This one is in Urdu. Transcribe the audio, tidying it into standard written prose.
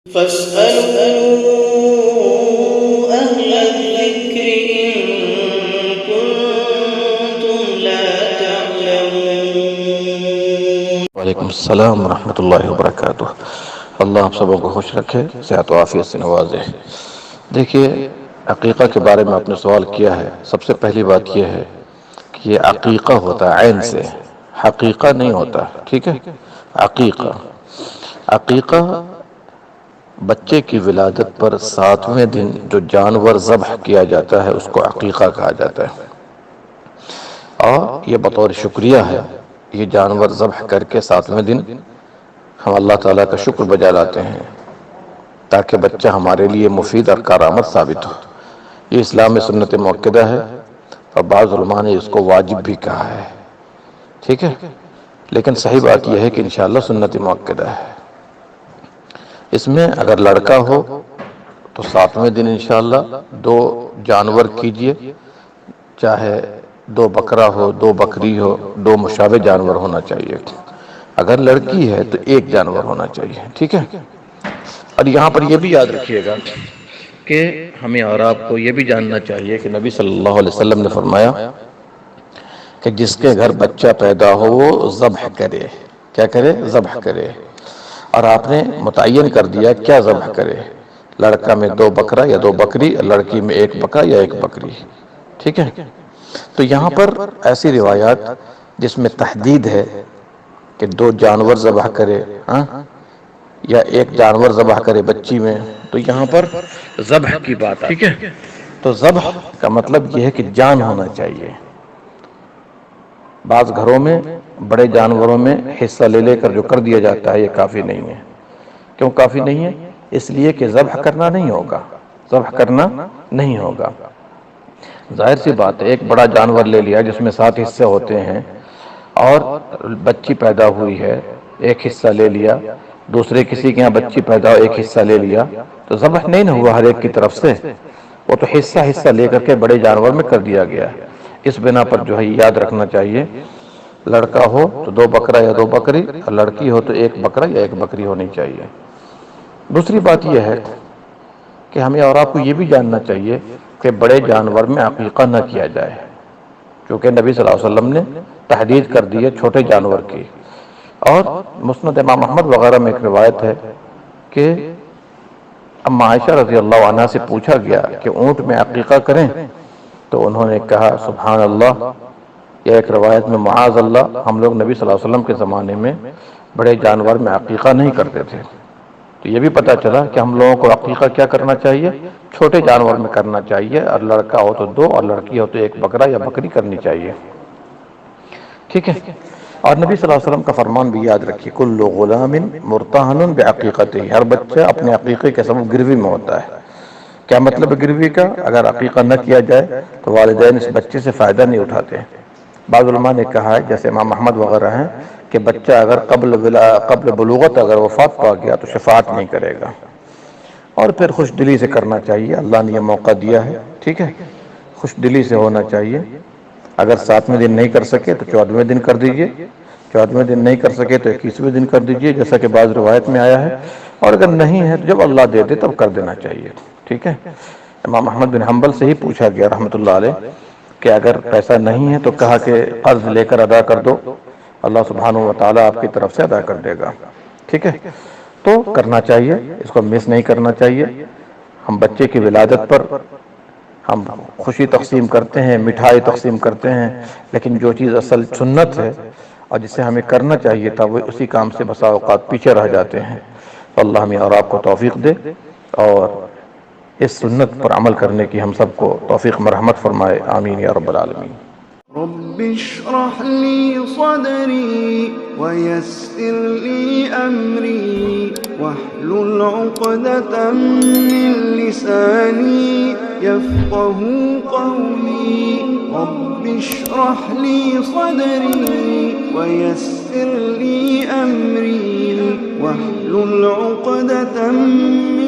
فاسألوا أهل الذكر إن كنتم لا تعلمون۔ وعلیکم السلام ورحمۃ اللہ وبرکاتہ۔ اللہ آپ سبوں کو خوش رکھے، صحت و عافیت سے نوازے۔ دیکھیے، عقیقہ کے بارے میں آپ نے سوال کیا ہے۔ سب سے پہلی بات یہ ہے کہ یہ عقیقہ ہوتا ہے عین سے، حقیقہ نہیں ہوتا، ٹھیک ہے؟ عقیقہ بچے کی ولادت پر 7ویں دن جو جانور ذبح کیا جاتا ہے اس کو عقیقہ کہا جاتا ہے، اور یہ بطور شکریہ ہے۔ یہ جانور ذبح کر کے 7ویں دن ہم اللہ تعالیٰ کا شکر بجا لاتے ہیں تاکہ بچہ ہمارے لیے مفید اور کارآمد ثابت ہو۔ یہ اسلام میں سنت مؤکدہ ہے، اور بعض علماء نے اس کو واجب بھی کہا ہے، ٹھیک ہے؟ لیکن صحیح بات یہ ہے کہ انشاءاللہ سنت مؤکدہ ہے۔ اس میں اگر لڑکا ہو تو 7ویں دن انشاءاللہ 2 جانور کیجئے، چاہے 2 بکرا ہو، 2 بکری ہو، 2 مشابہ جانور ہونا چاہیے۔ اگر لڑکی ہے تو 1 جانور ہونا چاہیے، ٹھیک ہے؟ اور یہاں پر یہ بھی یاد رکھیے گا کہ ہمیں اور آپ کو یہ بھی جاننا چاہیے کہ نبی صلی اللہ علیہ وسلم نے فرمایا کہ جس کے گھر بچہ پیدا ہو وہ ذبح کرے۔ کیا کرے؟ ذبح کرے۔ اور آپ نے متعین کر دیا کیا ذبح کرے، لڑکا میں 2 بکرا یا 2 بکری، لڑکی میں 1 بکرا یا 1 بکری، ٹھیک ہے؟ تو یہاں پر ایسی روایات جس میں تحدید ہے کہ 2 جانور ذبح کرے، یا 1 جانور ذبح کرے بچی میں، تو یہاں پر ذبح کی بات، ٹھیک ہے؟ تو ذبح کا مطلب یہ ہے کہ جان ہونا چاہیے۔ بعض گھروں میں بڑے جانوروں میں حصہ لے کر جو کر دیا جاتا ہے یہ کافی نہیں ہے۔ کیوں کافی نہیں ہے؟ اس لیے کہ ذبح کرنا نہیں ہوگا، ذبح کرنا نہیں ہوگا۔ ظاہر سی بات ہے، ایک بڑا جانور لے لیا جس میں 7 حصے ہوتے ہیں، اور بچی پیدا ہوئی ہے، 1 حصہ لے لیا، دوسرے کسی کے یہاں بچی پیدا ہو 1 حصہ لے لیا، تو ذبح نہیں نہ ہوا ہر ایک کی طرف سے، وہ تو حصہ لے کر کے بڑے جانور میں کر دیا گیا۔ اس بنا پر جو ہے یاد رکھنا چاہیے، لڑکا ہو تو 2 بکرا یا 2 بکری، اور لڑکی ہو تو 1 بکرا یا 1 بکری ہونی چاہیے۔ دوسری بات یہ ہے کہ ہمیں اور آپ کو یہ بھی جاننا چاہیے کہ بڑے جانور میں عقیقہ نہ کیا جائے، کیونکہ نبی صلی اللہ علیہ وسلم نے تحدید کر دی ہے چھوٹے جانور کی۔ اور مسند امام احمد وغیرہ میں ایک روایت ہے کہ اما عائشہ رضی اللہ عنہ سے پوچھا گیا کہ اونٹ میں عقیقہ کریں، تو انہوں نے کہا سبحان اللہ، یا ایک روایت میں معاذ اللہ، ہم لوگ نبی صلی اللہ علیہ وسلم کے زمانے میں بڑے جانور میں عقیقہ نہیں کرتے تھے۔ تو یہ بھی پتا چلا کہ ہم لوگوں کو عقیقہ کیا کرنا چاہیے؟ چھوٹے جانور میں کرنا چاہیے، اور لڑکا ہو تو 2 اور لڑکی ہو تو 1 بکرا یا بکری کرنی چاہیے، ٹھیک ہے؟ اور نبی صلی اللہ علیہ وسلم کا فرمان بھی یاد رکھیے، کل غلام مرتہن بعقیقتہ، ہر بچہ اپنے عقیقے کے سبب گروی میں ہوتا ہے۔ کیا مطلب ہے گروی کا؟ اگر عقیقہ نہ کیا جائے تو والدین اس بچے سے فائدہ نہیں اٹھاتے۔ بعض علماء نے کہا ہے، جیسے امام احمد وغیرہ ہیں، کہ بچہ اگر قبل بلوغت اگر وفات پا گیا تو شفاعت نہیں کرے گا، اور پھر خوش دلی سے کرنا چاہیے، اللہ نے یہ موقع دیا ہے، ٹھیک ہے؟ خوش دلی سے ہونا چاہیے۔ اگر 7ویں دن نہیں کر سکے تو 14ویں دن کر دیجئے، 14ویں دن نہیں کر سکے تو 21ویں دن کر دیجئے، جیسا کہ بعض روایت میں آیا ہے، اور اگر نہیں ہے تو جب اللہ دے دے تب کر دینا چاہیے، ٹھیک ہے؟ امام احمد بن حنبل سے ہی پوچھا گیا رحمۃ اللہ علیہ کہ اگر پیسہ نہیں ہے تو کہا کہ قرض لے کر ادا کر دو، اللہ سبحانہ و تعالیٰ آپ کی طرف سے ادا کر دے گا، ٹھیک ہے؟ تو کرنا چاہیے، اس کو مس نہیں کرنا چاہیے۔ ہم بچے کی ولادت پر ہم خوشی تقسیم کرتے ہیں، مٹھائی تقسیم کرتے ہیں، لیکن جو چیز اصل سنت ہے اور جسے ہمیں کرنا چاہیے تھا، وہ اسی کام سے بسا اوقات پیچھے رہ جاتے ہیں۔ تو اللہ ہمیں اور آپ کو توفیق دے، اور اس سنت پر عمل کرنے کی ہم سب کو توفیق مرحمت فرمائے، آمین یا رب العالمین۔ رب اشرح لي صدري ويسر لي أمري واحلل عقدة من لساني يفقه قولي رب اشرح لي صدري ويسر لي أمري واحلل عقدة من